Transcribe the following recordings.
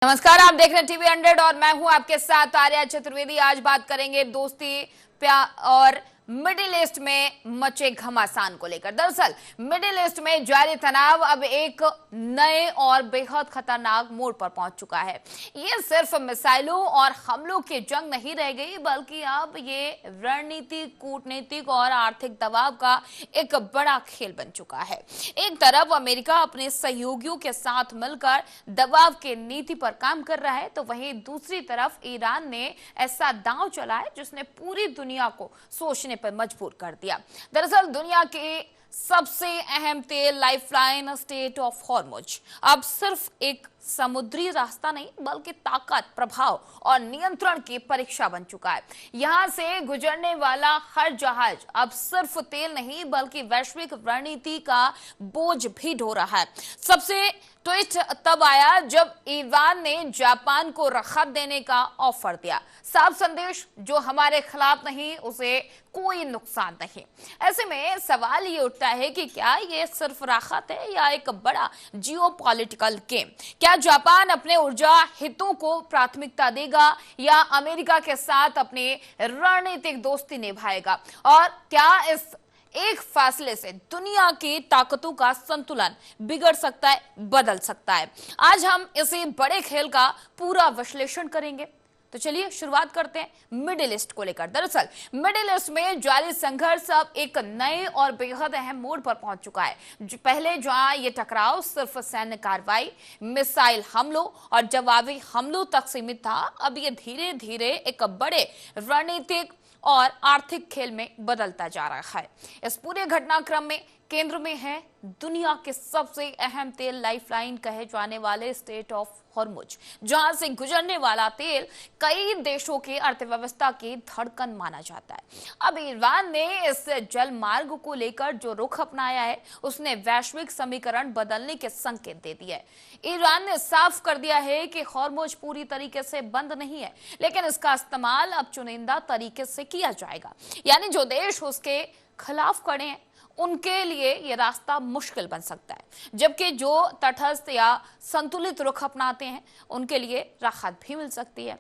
नमस्कार, आप देख रहे हैं टीवी 100 और मैं हूं आपके साथ आर्या चतुर्वेदी। आज बात करेंगे दोस्ती प्यार और मिडिल ईस्ट में मचे घमासान को लेकर। दरअसल मिडिल ईस्ट में जारी तनाव अब एक नए और बेहद खतरनाक मोड़ पर पहुंच चुका है। ये सिर्फ मिसाइलों और हमलों की जंग नहीं रह गई, बल्कि अब ये रणनीतिक, कूटनीतिक और आर्थिक दबाव का एक बड़ा खेल बन चुका है। एक तरफ अमेरिका अपने सहयोगियों के साथ मिलकर दबाव की नीति पर काम कर रहा है, तो वहीं दूसरी तरफ ईरान ने ऐसा दांव चला है जिसने पूरी दुनिया को सोचने पर मजबूर कर दिया। दरअसल दुनिया के सबसे अहम तेल लाइफलाइन स्ट्रेट ऑफ हॉर्मुज अब सिर्फ एक समुद्री रास्ता नहीं, बल्कि ताकत, प्रभाव और नियंत्रण की परीक्षा बन चुका है। यहां से गुजरने वाला हर जहाज अब सिर्फ तेल नहीं, बल्कि वैश्विक रणनीति का बोझ भी ढो रहा है। सबसे ट्विस्ट तब आया जब ईरान ने जापान को राहत देने का ऑफर दिया। साफ संदेश, जो हमारे खिलाफ नहीं उसे कोई नुकसान नहीं। ऐसे में सवाल ये उठता है कि क्या ये सिर्फ राहत है या एक बड़ा जियोपॉलिटिकल गेम? क्या जापान अपने ऊर्जा हितों को प्राथमिकता देगा या अमेरिका के साथ अपनी रणनीतिक दोस्ती निभाएगा? और क्या इस एक फैसले से दुनिया की ताकतों का संतुलन बिगड़ सकता है, बदल सकता है? आज हम इसी बड़े खेल का पूरा विश्लेषण करेंगे। तो चलिए शुरुआत करते हैं मिडिल ईस्ट को लेकर। दरअसल मिडिल ईस्ट में जारी संघर्ष अब एक नए और बेहद अहम मोड़ पर पहुंच चुका है। पहले जहां ये टकराव सिर्फ सैन्य कार्रवाई, मिसाइल हमलों और जवाबी हमलों तक सीमित था, अब ये धीरे धीरे एक बड़े रणनीतिक और आर्थिक खेल में बदलता जा रहा है। इस पूरे घटनाक्रम में केंद्र में है दुनिया के सबसे अहम तेल लाइफलाइन कहे जाने वाले स्ट्रेट ऑफ हॉर्मुज, जहां से गुजरने वाला तेल कई देशों की अर्थव्यवस्था की धड़कन माना जाता है। अब ईरान ने इस जल मार्ग को लेकर जो रुख अपनाया है, उसने वैश्विक समीकरण बदलने के संकेत दे दिए। ईरान ने साफ कर दिया है कि हॉर्मुज पूरी तरीके से बंद नहीं है, लेकिन इसका इस्तेमाल अब चुनिंदा तरीके से किया जाएगा। यानी जो देश उसके खिलाफ खड़े हैं उनके लिए यह रास्ता मुश्किल बन सकता है, जबकि जो तटस्थ या संतुलित रुख अपनाते हैं उनके लिए राहत भी मिल सकती है।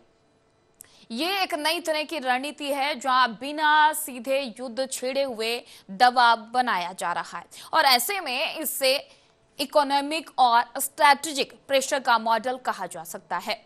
ये एक नई तरह की रणनीति है जहां बिना सीधे युद्ध छेड़े हुए दबाव बनाया जा रहा है, और ऐसे में इससे इकोनॉमिक और स्ट्रैटेजिक प्रेशर का मॉडल कहा जा सकता है।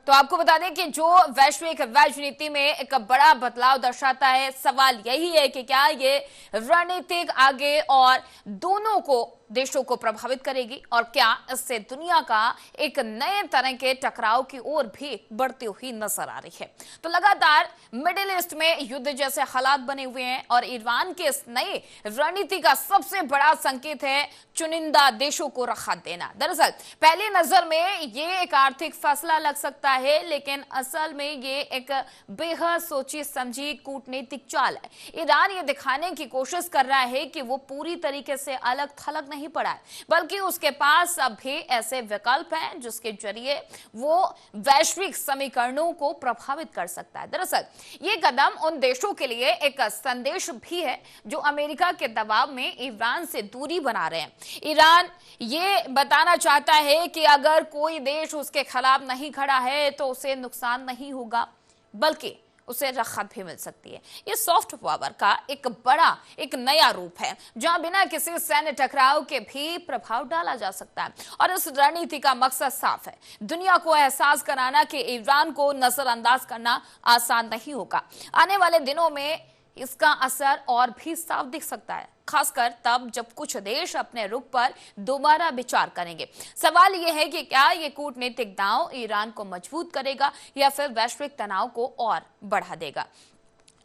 तो आपको बता दें कि जो वैश्विक राजनीति में एक बड़ा बदलाव दर्शाता है, सवाल यही है कि क्या ये रणनीतिक आगे और दोनों को देशों को प्रभावित करेगी, और क्या इससे दुनिया का एक नए तरह के टकराव की ओर भी बढ़ती हुई नजर आ रही है। तो लगातार मिडिल ईस्ट में युद्ध जैसे हालात बने हुए हैं, और ईरान के इस नई रणनीति का सबसे बड़ा संकेत है चुनिंदा देशों को राहत देना। दरअसल पहली नजर में ये एक आर्थिक फैसला लग सकता है, लेकिन असल में ये एक बेहद सोची समझी कूटनीतिक चाल है। ईरान ये दिखाने की कोशिश कर रहा है कि वो पूरी तरीके से अलग थलग नहीं पड़ा है, बल्कि उसके पास अब भी ऐसे विकल्प हैं जिसके जरिए वो वैश्विक समीकरणों को प्रभावित कर सकता है। दरअसल ये कदम उन देशों के लिए एक संदेश भी है जो अमेरिका के दबाव में ईरान से दूरी बना रहे हैं। ईरान ये बताना चाहता है कि अगर कोई देश उसके खिलाफ नहीं खड़ा है तो उसे नुकसान नहीं होगा, बल्कि उसे राहत भी मिल सकती है। ये सॉफ्ट पावर का एक नया रूप है, जहां बिना किसी सैन्य टकराव के भी प्रभाव डाला जा सकता है। और इस रणनीति का मकसद साफ है, दुनिया को एहसास कराना कि ईरान को नजरअंदाज करना आसान नहीं होगा। आने वाले दिनों में इसका असर और भी साफ दिख सकता है, खासकर तब जब कुछ देश अपने रुख पर दोबारा विचार करेंगे। सवाल यह है कि क्या यह कूटनीतिक दांव ईरान को मजबूत करेगा या फिर वैश्विक तनाव को और बढ़ा देगा?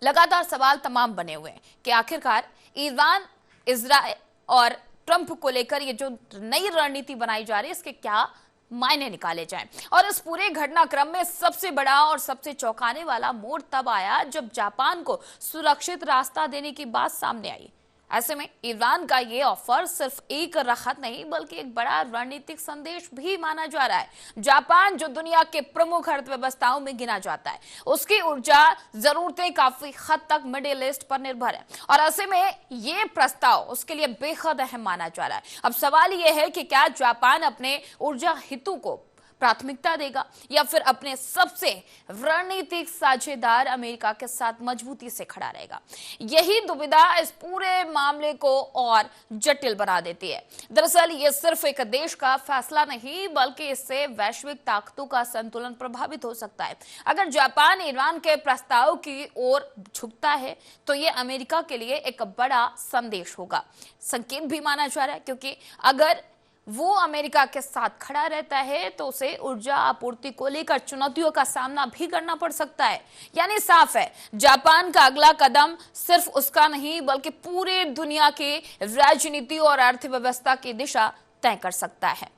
लगातार सवाल तमाम बने हुए हैं कि आखिरकार ईरान, इजराइल और ट्रंप को लेकर ये जो नई रणनीति बनाई जा रही है, इसके क्या मायने निकाले जाएं। और इस पूरे घटनाक्रम में सबसे बड़ा और सबसे चौंकाने वाला मोड़ तब आया जब जापान को सुरक्षित रास्ता देने की बात सामने आई। ऐसे में ईरान का ये ऑफर सिर्फ एक राहत नहीं बल्कि एक बड़ा रणनीतिक संदेश भी माना जा रहा है। जापान जो दुनिया के प्रमुख अर्थव्यवस्थाओं में गिना जाता है, उसकी ऊर्जा जरूरतें काफी हद तक मिडिल ईस्ट पर निर्भर है और ऐसे में ये प्रस्ताव उसके लिए बेहद अहम माना जा रहा है। अब सवाल यह है कि क्या जापान अपने ऊर्जा हितों को प्राथमिकता देगा या फिर अपने सबसे रणनीतिक साझेदार अमेरिका के साथ मजबूती से खड़ा रहेगा। यही दुविधा इस पूरे मामले को और जटिल बना देती है। दरअसल ये सिर्फ एक देश का फैसला नहीं बल्कि इससे वैश्विक ताकतों का संतुलन प्रभावित हो सकता है। अगर जापान ईरान के प्रस्ताव की ओर झुकता है तो ये अमेरिका के लिए एक बड़ा संदेश होगा, संकेत भी माना जा रहा है, क्योंकि अगर वो अमेरिका के साथ खड़ा रहता है तो उसे ऊर्जा आपूर्ति को लेकर चुनौतियों का सामना भी करना पड़ सकता है। यानी साफ है, जापान का अगला कदम सिर्फ उसका नहीं बल्कि पूरे दुनिया की राजनीति और अर्थव्यवस्था की दिशा तय कर सकता है।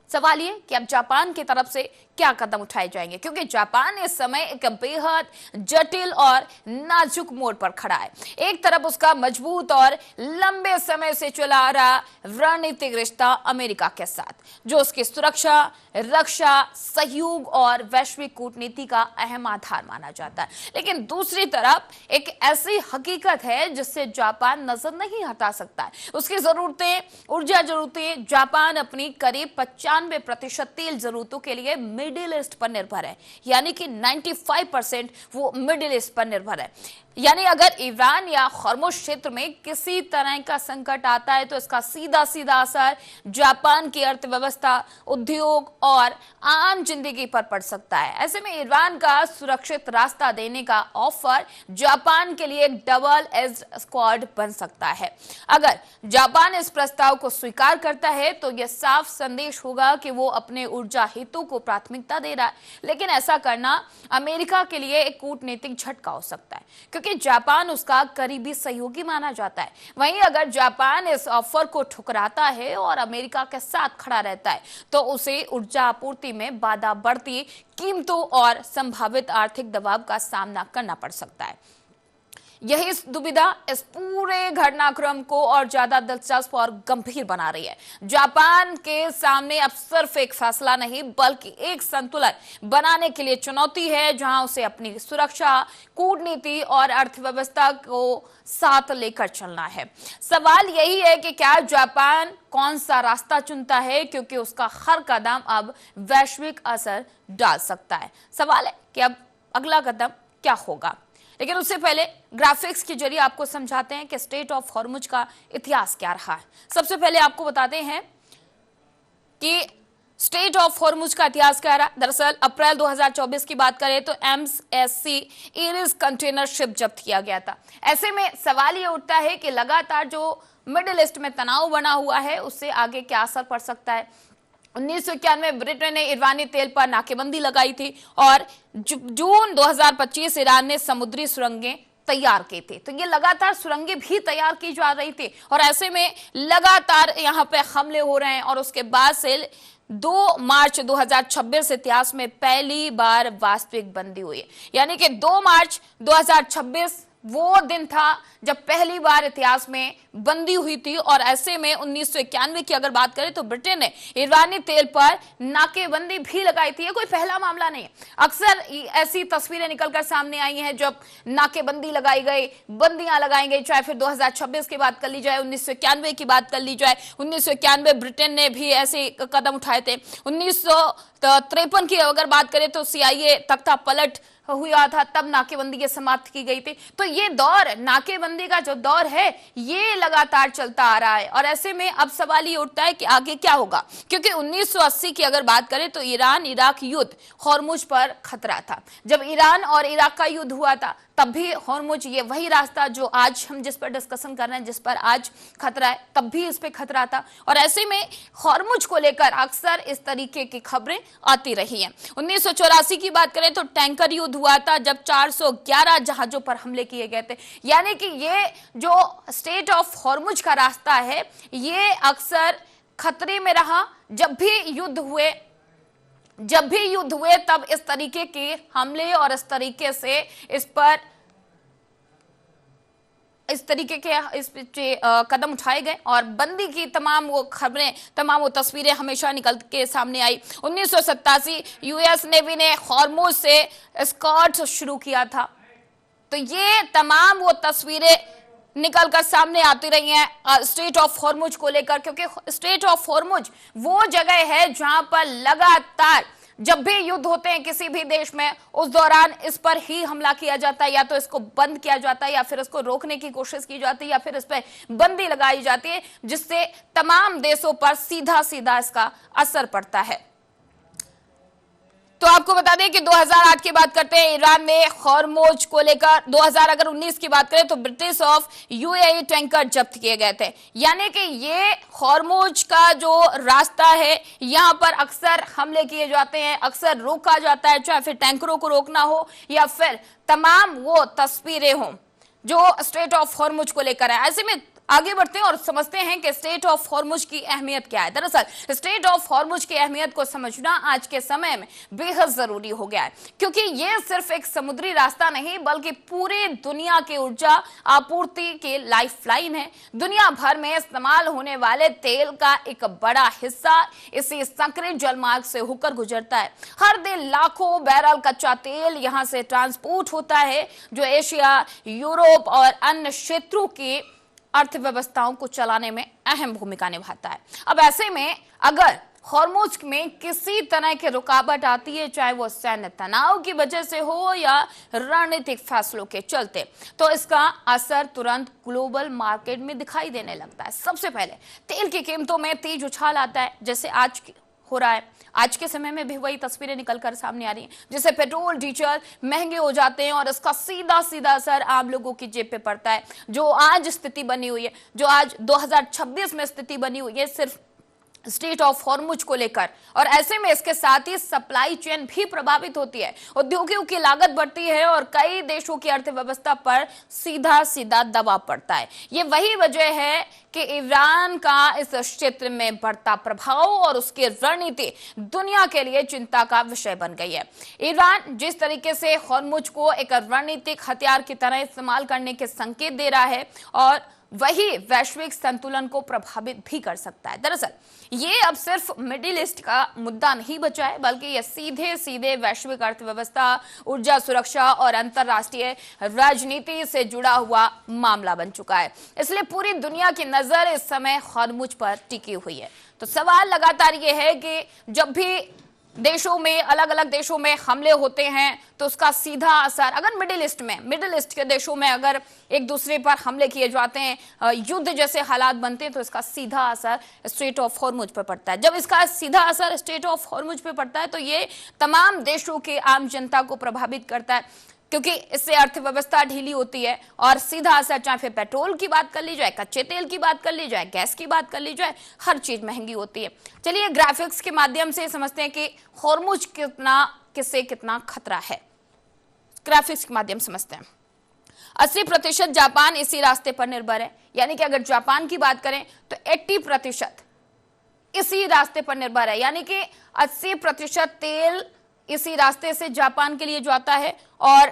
सवाल ये कि अब जापान की तरफ से क्या कदम उठाए जाएंगे, क्योंकि जापान इस समय एक बेहद जटिल और नाजुक मोड़ पर खड़ा है। एक तरफ उसका मजबूत और लंबे समय से चला आ रहा रणनीतिक रिश्ता अमेरिका के साथ, जो उसकी सुरक्षा, रक्षा, सहयोग और वैश्विक कूटनीति का अहम आधार माना जाता है। लेकिन दूसरी तरफ एक ऐसी हकीकत है जिससे जापान नजर नहीं हटा सकता है। उसकी जरूरतें, ऊर्जा जरूरतें, जापान अपनी करीब 95% तेल जरूरतों के लिए मिडिल ईस्ट पर निर्भर है, यानी कि 95% वो मिडिल ईस्ट पर निर्भर है। यानी अगर ईरान या हॉर्मुज़ क्षेत्र में किसी तरह का संकट आता है तो इसका सीधा सीधा असर जापान की अर्थव्यवस्था, उद्योग और आम जिंदगी पर पड़ सकता है। ऐसे में ईरान का सुरक्षित रास्ता देने का ऑफर जापान के लिए एक डबल एज्ड स्वॉर्ड बन सकता है। अगर जापान इस प्रस्ताव को स्वीकार करता है तो यह साफ संदेश होगा कि वो अपने ऊर्जा हितों को प्राथमिकता दे रहा है, लेकिन ऐसा करना अमेरिका के लिए एक कूटनीतिक झटका हो सकता है क्योंकि जापान उसका करीबी सहयोगी माना जाता है। वहीं अगर जापान इस ऑफर को ठुकराता है और अमेरिका के साथ खड़ा रहता है तो उसे ऊर्जा आपूर्ति में बाधा, बढ़ती कीमतों और संभावित आर्थिक दबाव का सामना करना पड़ सकता है। यही दुविधा इस पूरे घटनाक्रम को और ज्यादा दिलचस्प और गंभीर बना रही है। जापान के सामने अब सिर्फ एक फैसला नहीं बल्कि एक संतुलन बनाने के लिए चुनौती है, जहां उसे अपनी सुरक्षा, कूटनीति और अर्थव्यवस्था को साथ लेकर चलना है। सवाल यही है कि क्या जापान कौन सा रास्ता चुनता है, क्योंकि उसका हर कदम अब वैश्विक असर डाल सकता है। सवाल है कि अब अगला कदम क्या होगा। लेकिन उससे पहले ग्राफिक्स के जरिए आपको समझाते हैं कि स्ट्रेट ऑफ हॉर्मुज का इतिहास क्या रहा है। सबसे पहले आपको बताते हैं कि स्ट्रेट ऑफ हॉर्मुज का इतिहास क्या रहा। दरअसल अप्रैल 2024 की बात करें तो MSC एरिस कंटेनर शिप जब्त किया गया था। ऐसे में सवाल ये उठता है कि लगातार जो मिडिल ईस्ट में तनाव बना हुआ है उससे आगे क्या असर पड़ सकता है। 1991 में ब्रिटेन ने ईरानी तेल पर नाकेबंदी लगाई थी और जून 2025 ईरान ने समुद्री सुरंगें तैयार की थी। तो ये लगातार सुरंगें भी तैयार की जा रही थी और ऐसे में लगातार यहाँ पे हमले हो रहे हैं और उसके बाद से 2 मार्च 2026 इतिहास में पहली बार वास्तविक बंदी हुई। यानी कि 2 मार्च 2026 वो दिन था जब पहली बार इतिहास में बंदी हुई थी और ऐसे में 1991 की अगर बात करें तो ब्रिटेन ने ईरानी तेल पर नाकेबंदी भी लगाई थी। ये कोई पहला मामला नहीं है। अक्सर ऐसी तस्वीरें निकलकर सामने आई हैं जब नाकेबंदी लगाई गई, बंदियां लगाई गई, चाहे फिर 2026 की बात कर ली जाए, 1991 की बात कर ली जाए। 1991 ब्रिटेन ने भी ऐसे कदम उठाए थे। 1953 की अगर बात करें तो CIA तख्ता पलट हुआ था, तब नाकेबंदी समाप्त की गई थी। तो ये दौर, नाकेबंदी का जो दौर है, ये लगातार चलता आ रहा है और ऐसे में अब सवाल ये उठता है कि आगे क्या होगा, क्योंकि 1980 की अगर बात करें तो ईरान इराक युद्ध हॉर्मुज पर खतरा था। जब ईरान और इराक का युद्ध हुआ था तब भी हॉर्मुज, ये वही रास्ता जो आज हम जिस पर डिस्कशन कर रहे हैं, जिस पर आज खतरा है, तब भी इस पे खतरा था और ऐसे में हॉर्मुज को लेकर अक्सर इस तरीके की खबरें आती रही हैं। 1984 की बात करें तो टैंकर युद्ध हुआ था जब 411 जहाजों पर हमले किए गए थे। यानी कि ये जो स्ट्रेट ऑफ हॉर्मुज का रास्ता है ये अक्सर खतरे में रहा। जब भी युद्ध हुए तब इस तरीके के हमले और इस तरीके से इस पर इस तरीके के इस पे कदम उठाए गए और बंदी की तमाम वो खबरें, तमाम वो तस्वीरें हमेशा निकल के सामने आई। 1987 यूएस नेवी ने हॉर्मुज से एस्कॉर्ट शुरू किया था। तो ये तमाम वो तस्वीरें निकलकर सामने आती रही हैं स्ट्रेट ऑफ हॉर्मुज को लेकर, क्योंकि स्ट्रेट ऑफ हॉर्मुज वो जगह है जहां पर लगातार जब भी युद्ध होते हैं किसी भी देश में, उस दौरान इस पर ही हमला किया जाता है, या तो इसको बंद किया जाता है या फिर इसको रोकने की कोशिश की जाती है या फिर इस पर बंदी लगाई जाती है, जिससे तमाम देशों पर सीधा सीधा इसका असर पड़ता है। तो आपको बता दें कि 2008 की बात करते हैं, ईरान ने हॉर्मुज को लेकर 2019 की बात करें तो ब्रिटिश ऑफ यूएई टैंकर जब्त किए गए थे। यानी कि ये हॉर्मुज का जो रास्ता है, यहां पर अक्सर हमले किए जाते हैं, अक्सर रोका जाता है, चाहे फिर टैंकरों को रोकना हो या फिर तमाम वो तस्वीरें हों जो स्ट्रेट ऑफ हॉर्मुज को लेकर है। ऐसे में आगे बढ़ते हैं और समझते हैं कि स्ट्रेट ऑफ हॉर्मुज की अहमियत क्या है। दरअसल स्ट्रेट ऑफ हॉर्मुज की अहमियत को समझना आज के समय में बेहद जरूरी हो गया है, क्योंकि यह सिर्फ एक समुद्री रास्ता नहीं बल्कि पूरी दुनिया की ऊर्जा आपूर्ति की लाइफलाइन है। दुनिया भर में इस्तेमाल होने वाले तेल का एक बड़ा हिस्सा इसी संकरित जलमार्ग से होकर गुजरता है। हर दिन लाखों बैरल कच्चा तेल यहां से ट्रांसपोर्ट होता है, जो एशिया, यूरोप और अन्य क्षेत्रों की अर्थव्यवस्थाओं को चलाने में अहम भूमिका निभाता है। अब ऐसे में अगर हॉर्मुज में किसी तरह की रुकावट आती है, चाहे वो सैन्य तनाव की वजह से हो या रणनीतिक फैसलों के चलते, तो इसका असर तुरंत ग्लोबल मार्केट में दिखाई देने लगता है। सबसे पहले तेल की कीमतों में तेज उछाल आता है, जैसे आज हो रहा है। आज के समय में भी वही तस्वीरें निकलकर सामने आ रही हैं, जिससे पेट्रोल डीजल महंगे हो जाते हैं और इसका सीधा सीधा असर आम लोगों की जेब पे पड़ता है। जो आज स्थिति बनी हुई है, जो आज 2026 में स्थिति बनी हुई है, सिर्फ स्ट्रेट ऑफ हॉर्मुज को लेकर, और ऐसे में इसके साथ ही सप्लाई चेन भी प्रभावित होती है, उद्योगों की लागत बढ़ती है और कई देशों की अर्थव्यवस्था पर सीधा सीधा दबाव पड़ता है। ये वही वजह है कि ईरान का इस क्षेत्र में बढ़ता प्रभाव और उसकी रणनीति दुनिया के लिए चिंता का विषय बन गई है। ईरान जिस तरीके से हॉर्मुज को एक रणनीतिक हथियार की तरह इस्तेमाल करने के संकेत दे रहा है, और वही वैश्विक संतुलन को प्रभावित भी कर सकता है। दरअसल ये अब सिर्फ मिडिल ईस्ट का मुद्दा नहीं बचा है, बल्कि यह सीधे सीधे वैश्विक अर्थव्यवस्था, ऊर्जा सुरक्षा और अंतरराष्ट्रीय राजनीति से जुड़ा हुआ मामला बन चुका है। इसलिए पूरी दुनिया की नजर इस समय हॉर्मुज पर टिकी हुई है। तो सवाल लगातार ये है कि जब भी देशों में, अलग अलग देशों में हमले होते हैं तो उसका सीधा असर, अगर मिडिल ईस्ट के देशों में अगर एक दूसरे पर हमले किए जाते हैं, युद्ध जैसे हालात बनते हैं, तो इसका सीधा असर स्ट्रेट ऑफ हॉर्मुज पर पड़ता है। जब इसका सीधा असर स्ट्रेट ऑफ हॉर्मुज पर पड़ता है तो ये तमाम देशों के आम जनता को प्रभावित करता है, क्योंकि इससे अर्थव्यवस्था ढीली होती है और सीधा असर, चाहे फिर पेट्रोल की बात कर ली जाए, कच्चे तेल की बात कर ली जाए, गैस की बात कर ली जाए, हर चीज महंगी होती है। चलिए ग्राफिक्स के माध्यम से समझते हैं कि हॉर्मुज किससे कितना खतरा है। ग्राफिक्स के माध्यम से समझते हैं। 80% जापान इसी रास्ते पर निर्भर है, यानी कि अगर जापान की बात करें तो 80% इसी रास्ते पर निर्भर है, यानी कि 80% तेल इसी रास्ते से जापान के लिए जाता है। और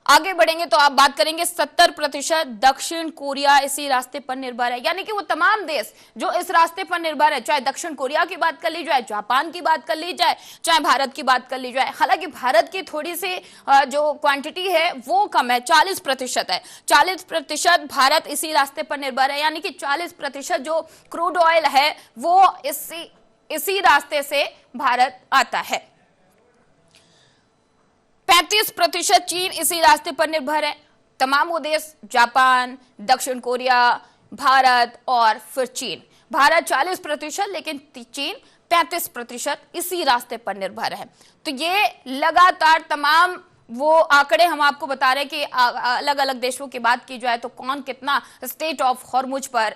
आगे बढ़ेंगे तो आप बात करेंगे 70% दक्षिण कोरिया इसी रास्ते पर निर्भर है, यानी कि वो तमाम देश जो इस रास्ते पर निर्भर है, चाहे दक्षिण कोरिया की बात कर ली जाए, जापान की बात कर ली जाए, चाहे भारत की बात कर ली जाए। हालांकि भारत की थोड़ी सी जो क्वांटिटी है वो कम है, 40% है। 40% भारत इसी रास्ते पर निर्भर है, यानी कि 40% जो क्रूड ऑयल है वो इसी रास्ते से भारत आता है। 35% चीन इसी रास्ते पर निर्भर है। तमाम वो देश, जापान, दक्षिण कोरिया, भारत और फिर चीन। भारत 40%, लेकिन चीन 35% इसी रास्ते पर निर्भर है। तो ये लगातार तमाम वो आंकड़े हम आपको बता रहे हैं कि अलग अलग देशों की बात की जाए तो कौन कितना स्ट्रेट ऑफ हॉर्मुज पर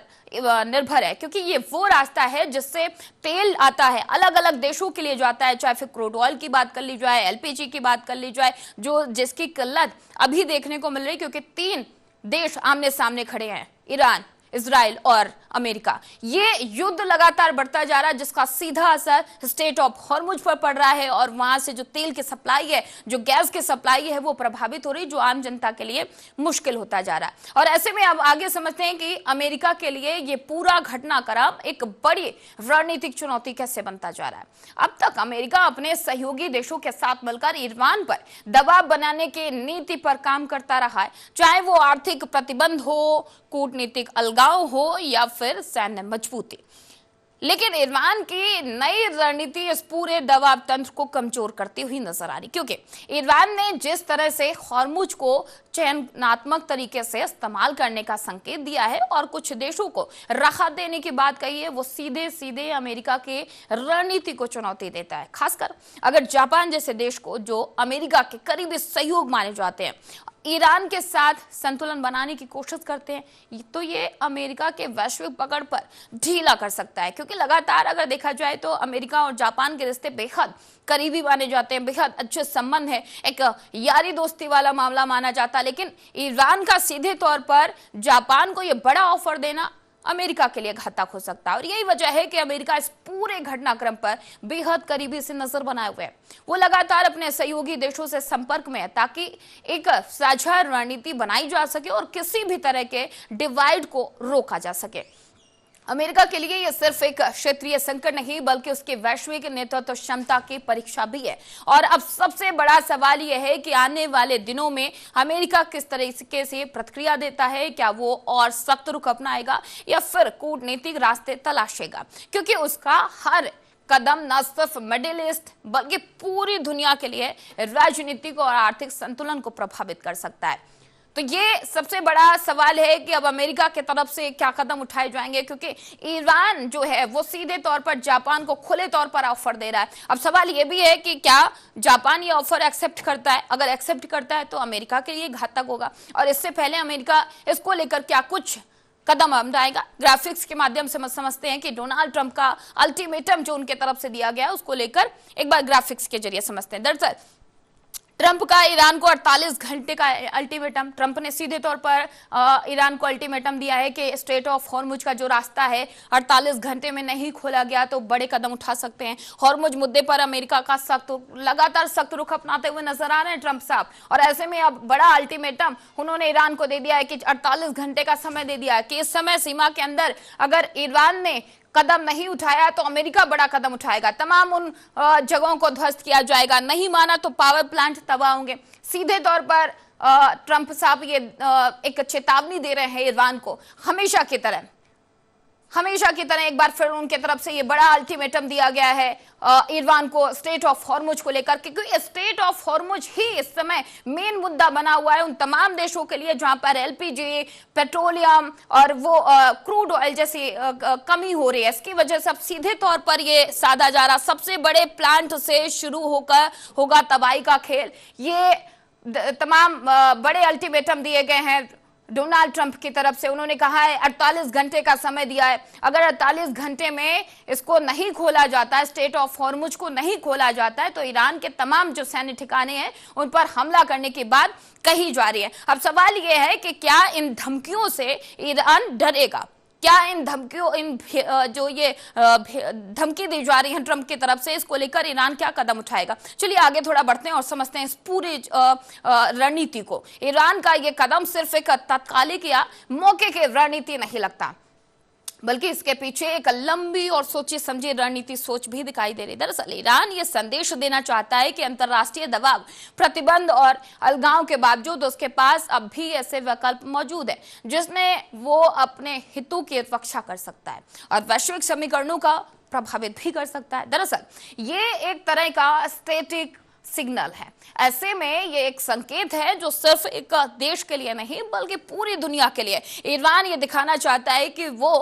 निर्भर है, क्योंकि ये वो रास्ता है जिससे तेल आता है, अलग अलग देशों के लिए जाता है, चाहे फिर क्रूड ऑयल की बात कर ली जाए, एलपीजी की बात कर ली जाए, जिसकी किल्लत अभी देखने को मिल रही है, क्योंकि 3 देश आमने सामने खड़े हैं, ईरान, इजराइल और अमेरिका। ये युद्ध लगातार बढ़ता जा रहा है जिसका सीधा असर स्टेट ऑफ हॉर्मुज पर पड़ रहा है और वहां से जो तेल की सप्लाई है, जो गैस की सप्लाई है, वो प्रभावित हो रही, जो आम जनता के लिए मुश्किल होता जा रहा है। और ऐसे में अब आगे समझते हैं कि अमेरिका के लिए ये पूरा घटनाक्रम एक बड़ी रणनीतिक चुनौती कैसे बनता जा रहा है। अब तक अमेरिका अपने सहयोगी देशों के साथ मिलकर ईरान पर दबाव बनाने की नीति पर काम करता रहा है, चाहे वो आर्थिक प्रतिबंध हो, कूटनीतिक अलगाव हो या फिर सैन्य मजबूती। लेकिन ईरान की नई रणनीति इस पूरे दबाव तंत्र को कमजोर करती हुई नजर आ रही, क्योंकि ईरान ने जिस तरह से हॉर्मुज को चयनात्मक तरीके से इस्तेमाल करने का संकेत दिया है और कुछ देशों को राहत देने की बात कही है, वो सीधे सीधे अमेरिका के रणनीति को चुनौती देता है। खासकर अगर जापान जैसे देश को, जो अमेरिका के करीबी सहयोग माने जाते हैं, ईरान के साथ संतुलन बनाने की कोशिश करते हैं, तो ये अमेरिका के वैश्विक पकड़ पर ढीला कर सकता है। क्योंकि लगातार अगर देखा जाए तो अमेरिका और जापान के रिश्ते बेहद करीबी माने जाते हैं, बेहद अच्छे संबंध है, एक यारी दोस्ती वाला मामला माना जाता है। लेकिन ईरान का सीधे तौर पर जापान को यह बड़ा ऑफर देना अमेरिका के लिए घातक हो सकता है। और यही वजह है कि अमेरिका इस पूरे घटनाक्रम पर बेहद करीबी से नजर बनाए हुए है। वो लगातार अपने सहयोगी देशों से संपर्क में है ताकि एक साझा रणनीति बनाई जा सके और किसी भी तरह के डिवाइड को रोका जा सके। अमेरिका के लिए यह सिर्फ एक क्षेत्रीय संकट नहीं बल्कि उसकी वैश्विक नेतृत्व क्षमता की परीक्षा भी है। और अब सबसे बड़ा सवाल यह है कि आने वाले दिनों में अमेरिका किस तरीके से प्रतिक्रिया देता है। क्या वो और सख्त रुख अपनाएगा या फिर कूटनीतिक रास्ते तलाशेगा, क्योंकि उसका हर कदम न सिर्फ मिडिल ईस्ट बल्कि पूरी दुनिया के लिए राजनीतिक और आर्थिक संतुलन को प्रभावित कर सकता है। तो ये सबसे बड़ा सवाल है कि अब अमेरिका की तरफ से क्या कदम उठाए जाएंगे, क्योंकि ईरान जो है वो सीधे तौर पर जापान को खुले तौर पर ऑफर दे रहा है। अब सवाल ये भी है कि क्या जापान ये ऑफर एक्सेप्ट करता है। अगर एक्सेप्ट करता है तो अमेरिका के लिए घातक होगा। और इससे पहले अमेरिका इसको लेकर क्या कुछ कदम उठाएगा। ग्राफिक्स के माध्यम से समझते हैं कि डोनाल्ड ट्रंप का अल्टीमेटम जो उनके तरफ से दिया गया उसको लेकर एक बार ग्राफिक्स के जरिए समझते हैं। दरअसल ट्रंप का ईरान को 48 घंटे का अल्टीमेटम, ट्रंप ने सीधे तौर पर ईरान को अल्टीमेटम दिया है कि स्ट्रेट ऑफ हॉर्मुज का जो रास्ता है 48 घंटे में नहीं खोला गया तो बड़े कदम उठा सकते हैं। हॉर्मुज मुद्दे पर अमेरिका का लगातार सख्त रुख अपनाते हुए नजर आ रहे हैं ट्रंप साहब। और ऐसे में अब बड़ा अल्टीमेटम उन्होंने ईरान को दे दिया है कि 48 घंटे का समय दे दिया है कि इस समय सीमा के अंदर अगर ईरान ने कदम नहीं उठाया तो अमेरिका बड़ा कदम उठाएगा, तमाम उन जगहों को ध्वस्त किया जाएगा। नहीं माना तो पावर प्लांट तबाह होंगे। सीधे तौर पर ट्रंप साहब ये एक चेतावनी दे रहे हैं ईरान को, हमेशा की तरह एक बार फिर उनके तरफ से ये बड़ा अल्टीमेटम दिया गया है ईरान को स्टेट ऑफ हॉर्मुज को लेकर, क्योंकि स्टेट ऑफ हॉर्मुज ही इस समय मेन मुद्दा बना हुआ है उन तमाम देशों के लिए जहां पर एलपीजी, पेट्रोलियम और वो क्रूड ऑयल जैसी कमी हो रही है। इसकी वजह से अब सीधे तौर पर ये साधा जा रहा सबसे बड़े प्लांट से शुरू होकर होगा तबाही का खेल। ये तमाम बड़े अल्टीमेटम दिए गए हैं डोनाल्ड ट्रंप की तरफ से। उन्होंने कहा है 48 घंटे का समय दिया है, अगर 48 घंटे में इसको नहीं खोला जाता है, स्टेट ऑफ हॉर्मुज को नहीं खोला जाता है, तो ईरान के तमाम जो सैन्य ठिकाने हैं उन पर हमला करने की बात कही जा रही है। अब सवाल यह है कि क्या इन धमकियों से ईरान डरेगा, क्या इन धमकियों जो ये धमकी दी जा रही है ट्रंप की तरफ से, इसको लेकर ईरान क्या कदम उठाएगा। चलिए आगे थोड़ा बढ़ते हैं और समझते हैं इस पूरी रणनीति को। ईरान का ये कदम सिर्फ एक तात्कालिक या मौके की रणनीति नहीं लगता, बल्कि इसके पीछे एक लंबी और सोची समझी रणनीति सोच भी दिखाई दे रही है। दरअसल ईरान ये संदेश देना चाहता है कि अंतर्राष्ट्रीय दबाव, प्रतिबंध और अलगाव के बावजूद उसके पास अब भी ऐसे विकल्प मौजूद है जिसने वो अपने हितों की रक्षा कर सकता है और वैश्विक समीकरणों का प्रभावित भी कर सकता है। दरअसल ये एक तरह का स्टैटिक सिग्नल है। ऐसे में ये एक संकेत है जो सिर्फ एक देश के लिए नहीं बल्कि पूरी दुनिया के लिए। ईरान ये दिखाना चाहता है कि वो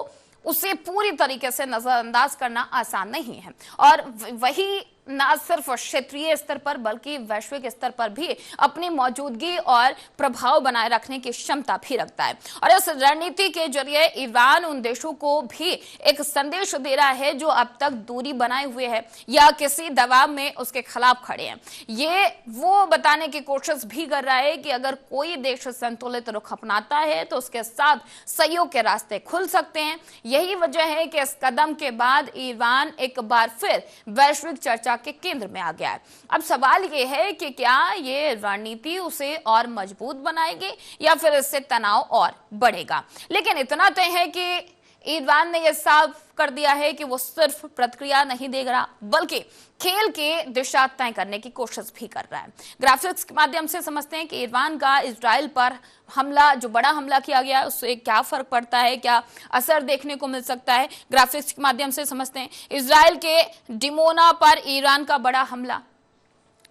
उसे पूरी तरीके से नजरअंदाज करना आसान नहीं है और वही न सिर्फ क्षेत्रीय स्तर पर बल्कि वैश्विक स्तर पर भी अपनी मौजूदगी और प्रभाव बनाए रखने की क्षमता भी रखता है। और इस रणनीति के जरिए ईरान उन देशों को भी एक संदेश दे रहा है जो अब तक दूरी बनाए हुए है या किसी दबाव में उसके खिलाफ खड़े हैं। ये वो बताने की कोशिश भी कर रहा है कि अगर कोई देश संतुलित रुख अपनाता है तो उसके साथ सहयोग के रास्ते खुल सकते हैं। यही वजह है कि इस कदम के बाद ईरान एक बार फिर वैश्विक चर्चा के केंद्र में आ गया है। अब सवाल यह है कि क्या ये रणनीति उसे और मजबूत बनाएगी या फिर इससे तनाव और बढ़ेगा। लेकिन इतना तय है कि ईरान ने यह साफ कर दिया है कि वो सिर्फ प्रतिक्रिया नहीं दे रहा बल्कि खेल की दिशा तय करने की कोशिश भी कर रहा है। ग्राफिक्स के माध्यम से समझते हैं कि ईरान का इजराइल पर हमला, जो बड़ा हमला किया गया है, उससे क्या फर्क पड़ता है, क्या असर देखने को मिल सकता है। ग्राफिक्स के माध्यम से समझते हैं इजराइल के डिमोना पर ईरान का बड़ा हमला।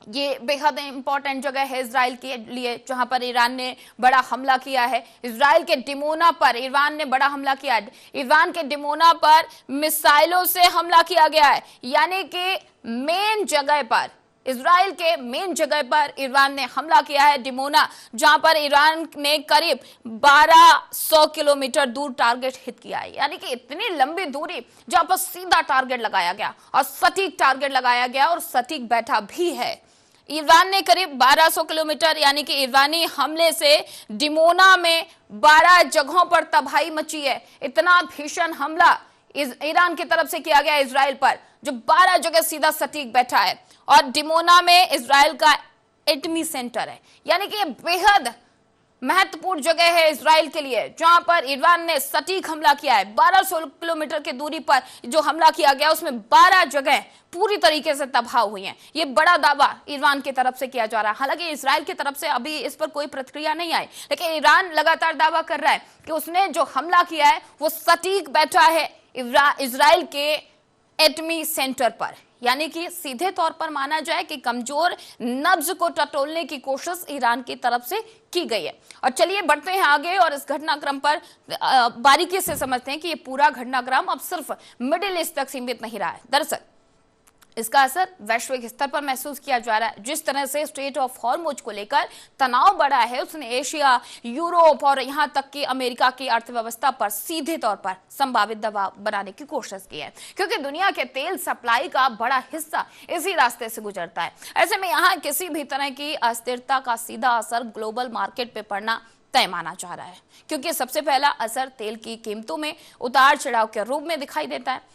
ये बेहद इंपॉर्टेंट जगह है इजराइल के लिए जहां पर ईरान ने बड़ा हमला किया है। इजराइल के डिमोना पर ईरान ने बड़ा हमला किया है। ईरान के डिमोना पर मिसाइलों से हमला किया गया है, यानी कि मेन जगह पर, इजराइल के मेन जगह पर ईरान ने हमला किया है। डिमोना, जहां पर ईरान ने करीब 1200 किलोमीटर दूर टारगेट हिट किया है, यानी कि इतनी लंबी दूरी जहां पर सीधा टारगेट लगाया गया और सटीक टारगेट लगाया गया और सटीक बैठा भी है। ईरान ने करीब 1200 किलोमीटर, यानी कि ईरानी हमले से डिमोना में 12 जगहों पर तबाही मची है। इतना भीषण हमला ईरान की तरफ से किया गया इजराइल पर, जो 12 जगह सीधा सटीक बैठा है। और डिमोना में इजराइल का एटमी सेंटर है, यानी कि ये बेहद महत्वपूर्ण जगह है इजराइल के लिए, जहां पर ईरान ने सटीक हमला किया है। 1200 किलोमीटर की दूरी पर जो हमला किया गया उसमें 12 जगह पूरी तरीके से तबाह हुई हैं। ये बड़ा दावा ईरान की तरफ से किया जा रहा है। हालांकि इजराइल की तरफ से अभी इस पर कोई प्रतिक्रिया नहीं आई, लेकिन ईरान लगातार दावा कर रहा है कि उसने जो हमला किया है वो सटीक बैठा है इजराइल के एटमी सेंटर पर, यानी कि सीधे तौर पर माना जाए कि कमजोर नब्ज को टटोलने की कोशिश ईरान की तरफ से की गई है। और चलिए बढ़ते हैं आगे और इस घटनाक्रम पर बारीकी से समझते हैं कि ये पूरा घटनाक्रम अब सिर्फ मिडिल ईस्ट तक सीमित नहीं रहा है। दरअसल इसका असर वैश्विक स्तर पर महसूस किया जा रहा है। जिस तरह से स्ट्रेट ऑफ हॉर्मुज को लेकर तनाव बढ़ा है, उसने एशिया, यूरोप और यहां तक कि अमेरिका की अर्थव्यवस्था पर सीधे तौर पर संभावित दबाव बनाने की कोशिश की है, क्योंकि दुनिया के तेल सप्लाई का बड़ा हिस्सा इसी रास्ते से गुजरता है। ऐसे में यहां किसी भी तरह की अस्थिरता का सीधा असर ग्लोबल मार्केट पे पड़ना तय माना जा रहा है, क्योंकि सबसे पहला असर तेल की कीमतों में उतार चढ़ाव के रूप में दिखाई देता है।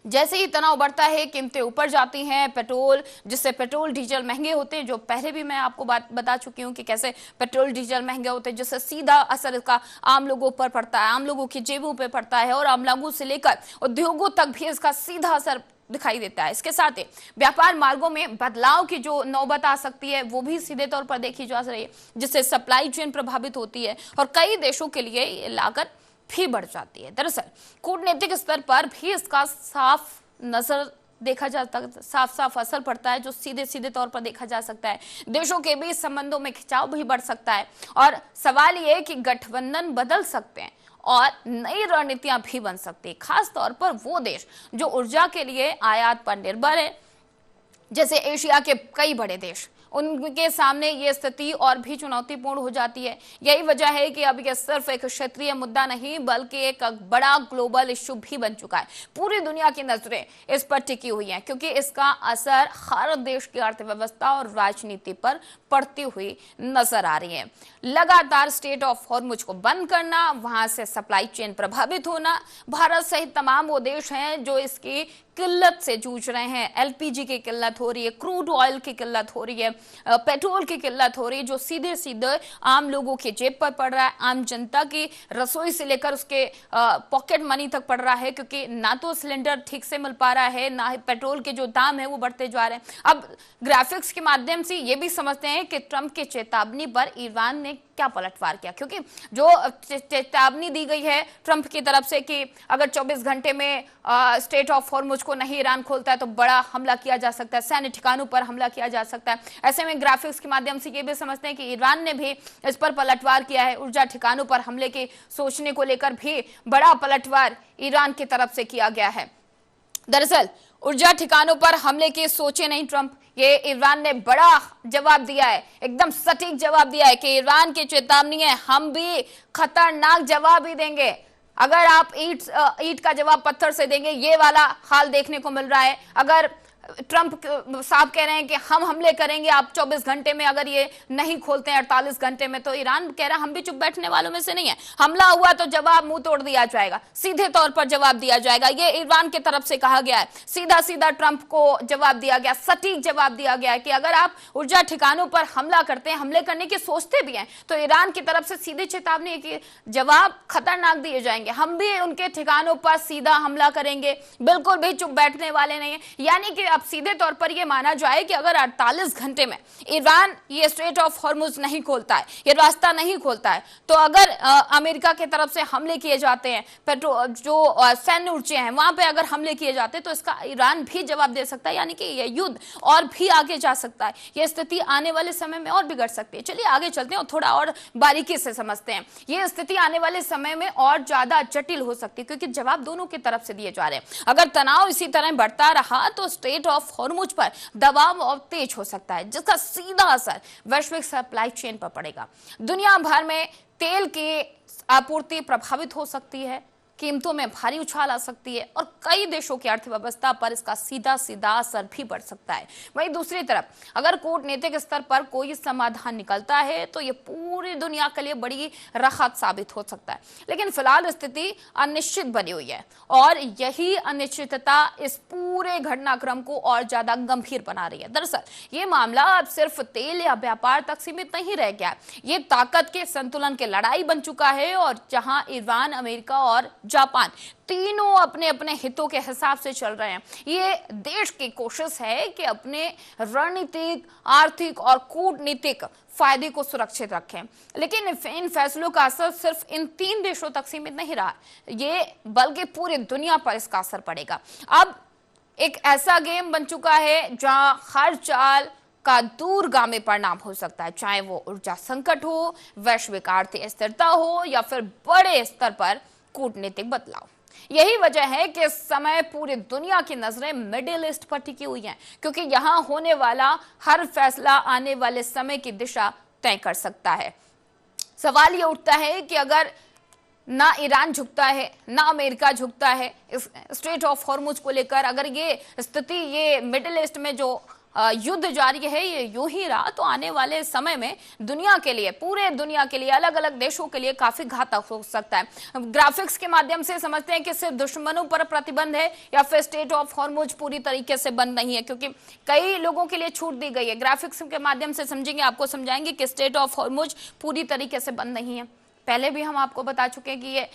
जैसे ही तनाव बढ़ता है, कीमतें ऊपर जाती हैं। पेट्रोल, जिससे पेट्रोल डीजल महंगे होते हैं, जो पहले भी मैं आपको बात बता चुकी हूं कि कैसे पेट्रोल डीजल महंगे होते हैं, जिससे सीधा असर इसका आम लोगों पर पड़ता है, आम लोगों की जेबों पर पड़ता है और आम लोगों से लेकर उद्योगों तक भी इसका सीधा असर दिखाई देता है। इसके साथ ही व्यापार मार्गों में बदलाव की जो नौबत आ सकती है वो भी सीधे तौर पर देखी जा रही है, जिससे सप्लाई चेन प्रभावित होती है और कई देशों के लिए लागत भी बढ़ जाती है। दरअसल कूटनीतिक स्तर पर भी इसका साफ नजर देखा जाता, साफ असर पड़ता है, जो सीधे सीधे तौर पर देखा जा सकता है। देशों के बीच संबंधों में खिंचाव भी बढ़ सकता है और सवाल ये है कि गठबंधन बदल सकते हैं और नई रणनीतियां भी बन सकती है, खास तौर पर वो देश जो ऊर्जा के लिए आयात पर निर्भर है, जैसे एशिया के कई बड़े देश। उनके सामने ये स्थिति और भी चुनौतीपूर्ण हो जाती है। यही वजह है कि अब ये सिर्फ एक क्षेत्रीय मुद्दा नहीं बल्कि एक बड़ा ग्लोबल इश्यू भी बन चुका है। पूरी दुनिया की नजरें इस पर टिकी हुई हैं, क्योंकि इसका असर हर देश की अर्थव्यवस्था और राजनीति पर पड़ती हुई नजर आ रही है। लगातार स्ट्रेट ऑफ हॉर्मुज को बंद करना, वहां से सप्लाई चेन प्रभावित होना, भारत सहित तमाम वो देश हैं जो इसकी किल्लत से जूझ रहे हैं। एलपीजी की किल्लत हो रही है, क्रूड ऑयल की किल्लत हो रही है, पेट्रोल की किल्लत हो रही है, जो सीधे सीधे आम लोगों की जेब पर पड़ रहा है, आम जनता की रसोई से लेकर उसके पॉकेट मनी तक पड़ रहा है, क्योंकि ना तो सिलेंडर ठीक से मिल पा रहा है, ना ही पेट्रोल के जो दाम है वो बढ़ते जा रहे हैं। अब ग्राफिक्स के माध्यम से ये भी समझते हैं कि ट्रंप की चेतावनी पर ईरान ने क्या पलटवार किया, क्योंकि जो चेतावनी दी गई है ट्रंप की तरफ से कि अगर 24 घंटे में स्ट्रेट ऑफ हॉर्मुज को नहीं ईरान खोलता है तो बड़ा हमला किया जा सकता है, सैन्य ठिकानों पर हमला किया जा सकता है। ऐसे में ग्राफिक्स के माध्यम से ये भी समझते हैं कि ईरान ने भी इस पर पलटवार किया है। ऊर्जा ठिकानों पर हमले के सोचने को लेकर भी बड़ा पलटवार ईरान की तरफ से किया गया है। दरअसल ऊर्जा ठिकानों पर हमले की सोचे नहीं ट्रंप। ये ईरान ने बड़ा जवाब दिया है, एकदम सटीक जवाब दिया है कि ईरान की चेतावनी है, हम भी खतरनाक जवाब ही देंगे। अगर आप ईंट का जवाब पत्थर से देंगे, ये वाला हाल देखने को मिल रहा है। अगर ट्रंप साहब कह रहे हैं कि हम हमले करेंगे आप 24 घंटे में, अगर ये नहीं खोलते हैं 48 घंटे में, तो ईरान कह रहा है हम भी चुप बैठने वालों में से नहीं है। हमला हुआ तो जवाब मुंह तोड़ दिया जाएगा, सीधे तौर पर जवाब दिया जाएगा। ये ईरान की तरफ से कहा गया है, सीधा सीधा ट्रंप को जवाब दिया गया, सटीक जवाब दिया गया है कि अगर आप ऊर्जा ठिकानों पर हमला करते हैं, हमले करने की सोचते भी हैं, तो ईरान की तरफ से सीधी चेतावनी है कि जवाब खतरनाक दिए जाएंगे, हम भी उनके ठिकानों पर सीधा हमला करेंगे, बिल्कुल भी चुप बैठने वाले नहीं है। यानी कि अब सीधे तौर पर यह माना जाए कि अगर 48 घंटे में ईरान ये स्ट्रेट ऑफ हॉर्मुज नहीं खोलता है, ये रास्ता नहीं खोलता है, तो अगर अमेरिका की तरफ से हमले किए जाते हैं, जो सैन्य ऊर्जे हैं वहां पे अगर हमले किए जाते हैं, तो इसका ईरान भी जवाब दे सकता है। यानी कि यह युद्ध और भी आगे जा सकता है, यह स्थिति आने वाले समय में और बिगड़ सकती है। चलिए आगे चलते हैं और थोड़ा और बारीकी से समझते हैं। यह स्थिति आने वाले समय में और ज्यादा जटिल हो सकती है, क्योंकि जवाब दोनों की तरफ से दिए जा रहे हैं। अगर तनाव इसी तरह बढ़ता रहा तो स्ट्रेट ऑफ हॉर्मुज पर दबाव और तेज हो सकता है, जिसका सीधा असर वैश्विक सप्लाई चेन पर पड़ेगा। दुनिया भर में तेल की आपूर्ति प्रभावित हो सकती है, कीमतों में भारी उछाल आ सकती है और कई देशों की अर्थव्यवस्था पर इसका सीधा सीधा असर भी पड़ सकता है। वहीं दूसरी तरफ अगर कूटनीतिक स्तर पर कोई समाधान निकलता है तो यह पूरी दुनिया के लिए बड़ी राहत साबित हो सकता है। लेकिन फिलहाल स्थिति अनिश्चित बनी हुई है और यही अनिश्चितता इस पूरे घटनाक्रम को और ज्यादा गंभीर बना रही है। दरअसल ये मामला अब सिर्फ तेल या व्यापार तक सीमित नहीं रह गया, ये ताकत के संतुलन की लड़ाई बन चुका है, और जहां ईरान, अमेरिका और जापान तीनों अपने अपने हितों के हिसाब से चल रहे हैं। ये देश की कोशिश है कि अपने रणनीतिक, आर्थिक और कूटनीतिक फायदे को सुरक्षित रखें। लेकिन इन फैसलों का असर सिर्फ इन 3 देशों तक सीमित नहीं रहा, ये बल्कि पूरी दुनिया पर इसका असर पड़ेगा। अब एक ऐसा गेम बन चुका है जहां हर चाल का दूरगामी परिणाम हो सकता है, चाहे वो ऊर्जा संकट हो, वैश्विक आर्थिक अस्थिरता हो या फिर बड़े स्तर पर कूटनीतिक बदलाव। यही वजह है कि इस समय पूरी दुनिया की नजरें मिडिल ईस्ट पर टिकी हुई हैं, क्योंकि यहां होने वाला हर फैसला आने वाले समय की दिशा तय कर सकता है। सवाल ये उठता है कि अगर ना ईरान झुकता है, ना अमेरिका झुकता है इस स्ट्रेट ऑफ हॉर्मुज को लेकर, अगर ये स्थिति, ये मिडिल ईस्ट में जो युद्ध जारी है, ये यूं ही रहा, तो आने वाले समय में दुनिया के लिए, पूरे दुनिया के लिए, अलग अलग देशों के लिए काफी घातक हो सकता है। ग्राफिक्स के माध्यम से समझते हैं कि सिर्फ दुश्मनों पर प्रतिबंध है या फिर स्ट्रेट ऑफ हॉर्मुज पूरी तरीके से बंद नहीं है, क्योंकि कई लोगों के लिए छूट दी गई है। ग्राफिक्स के माध्यम से समझेंगे, आपको समझाएंगे कि स्ट्रेट ऑफ हॉर्मुज पूरी तरीके से बंद नहीं है। पहले भी हम आपको बता चुके हैं कि ये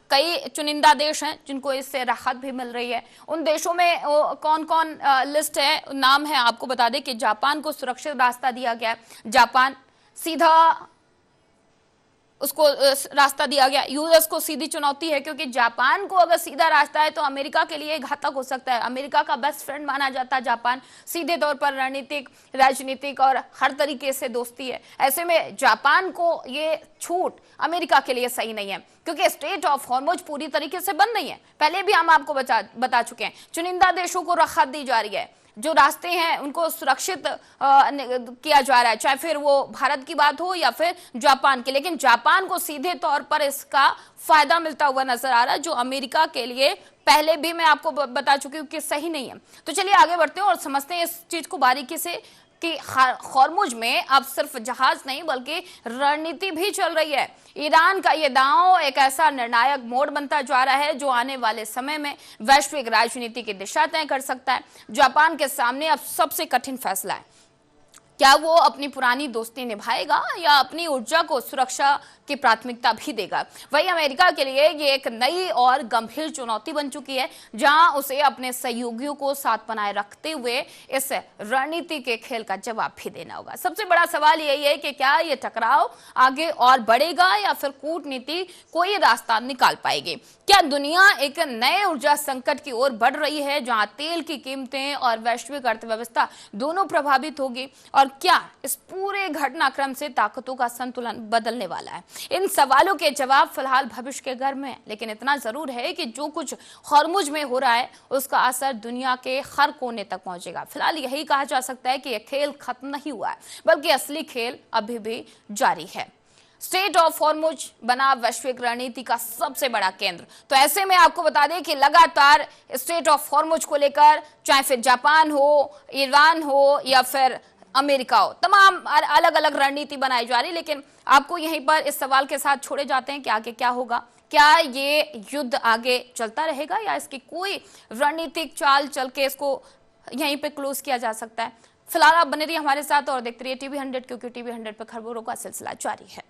कई चुनिंदा देश हैं जिनको इससे राहत भी मिल रही है। उन देशों में कौन कौन लिस्ट है, नाम है, आपको बता दें कि जापान को सुरक्षित रास्ता दिया गया है, जापान सीधा उसको रास्ता दिया गया। यूएस को सीधी चुनौती है, क्योंकि जापान को अगर सीधा रास्ता है तो अमेरिका के लिए घातक हो सकता है। अमेरिका का बेस्ट फ्रेंड माना जाता है जापान, सीधे तौर पर रणनीतिक, राजनीतिक और हर तरीके से दोस्ती है। ऐसे में जापान को ये छूट अमेरिका के लिए सही नहीं है, क्योंकि स्ट्रेट ऑफ हॉर्मुज पूरी तरीके से बंद नहीं है। पहले भी हम आपको बता चुके हैं, चुनिंदा देशों को राहत दी जा रही है, जो रास्ते हैं उनको सुरक्षित किया जा रहा है, चाहे फिर वो भारत की बात हो या फिर जापान की। लेकिन जापान को सीधे तौर पर इसका फायदा मिलता हुआ नजर आ रहा है, जो अमेरिका के लिए पहले भी मैं आपको बता चुकी हूँ कि सही नहीं है। तो चलिए आगे बढ़ते हैं और समझते हैं इस चीज को बारीकी से कि हॉर्मुज में अब सिर्फ जहाज नहीं बल्कि रणनीति भी चल रही है। ईरान का ये दांव एक ऐसा निर्णायक मोड़ बनता जा रहा है जो आने वाले समय में वैश्विक राजनीति की दिशा तय कर सकता है। जापान के सामने अब सबसे कठिन फैसला है, क्या वो अपनी पुरानी दोस्ती निभाएगा या अपनी ऊर्जा को सुरक्षा की प्राथमिकता भी देगा। वही अमेरिका के लिए ये एक नई और गंभीर चुनौती बन चुकी है, जहां उसे अपने सहयोगियों को साथ बनाए रखते हुए इस रणनीति के खेल का जवाब भी देना होगा। सबसे बड़ा सवाल यही है कि क्या ये टकराव आगे और बढ़ेगा या फिर कूटनीति कोई रास्ता निकाल पाएगी। क्या दुनिया एक नए ऊर्जा संकट की ओर बढ़ रही है, जहां तेल की कीमतें और वैश्विक अर्थव्यवस्था दोनों प्रभावित होगी, और और क्या इस पूरे घटनाक्रम से ताकतों का संतुलन बदलने वाला है? इन सवालों के जवाब फिलहाल भविष्य के घर में है, लेकिन इतना जरूर है कि जो कुछ हॉर्मुज में हो रहा है उसका असर दुनिया के हर कोने तक पहुंचेगा। फिलहाल यही कहा जा सकता है कि यह खेल खत्म नहीं हुआ है, बल्कि असली खेल अभी भी जारी है। स्टेट ऑफ हॉर्मुज बना वैश्विक रणनीति का सबसे बड़ा केंद्र। तो ऐसे में आपको बता दें कि लगातार स्टेट ऑफ हॉर्मुज को लेकर चाहे फिर जापान हो, ईरान हो या फिर अमेरिका हो, तमाम अलग अलग रणनीति बनाई जा रही, लेकिन आपको यहीं पर इस सवाल के साथ छोड़े जाते हैं कि आगे क्या होगा। क्या ये युद्ध आगे चलता रहेगा या इसकी कोई रणनीतिक चाल चल के इसको यहीं पे क्लोज किया जा सकता है? फिलहाल आप बने रहिए हमारे साथ और देखते रहिए टीवी 100, क्योंकि टीवी 100 पर खबरों का सिलसिला जारी है।